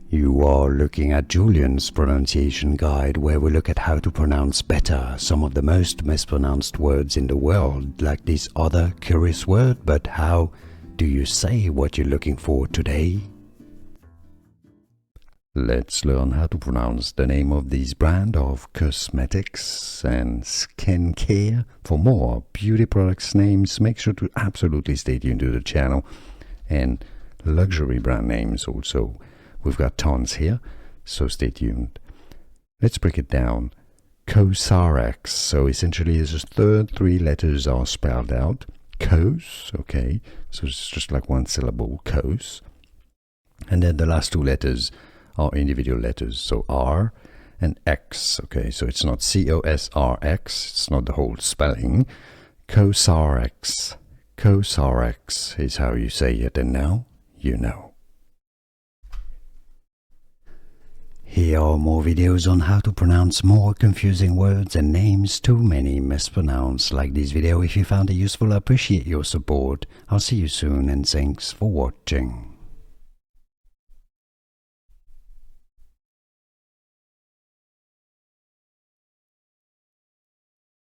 You are looking at Julian's pronunciation guide, where we look at how to pronounce better some of the most mispronounced words in the world, like this other curious word. But how do you say what you're looking for today? Let's learn how to pronounce the name of this brand of cosmetics and skincare. For more beauty products names, make sure to absolutely stay tuned to the channel. And luxury brand names also. We've got tons here, so stay tuned. Let's break it down. Cosrx. So essentially, the third three letters are spelled out. Cos, okay. So it's just like one syllable, cos. And then the last two letters are individual letters, so R and X, okay, so it's not C-O-S-R-X, it's not the whole spelling. Cosrx, Cosrx is how you say it, and now you know. Here are more videos on how to pronounce more confusing words and names too many mispronounced. Like this video if you found it useful. I appreciate your support. I'll see you soon, and thanks for watching.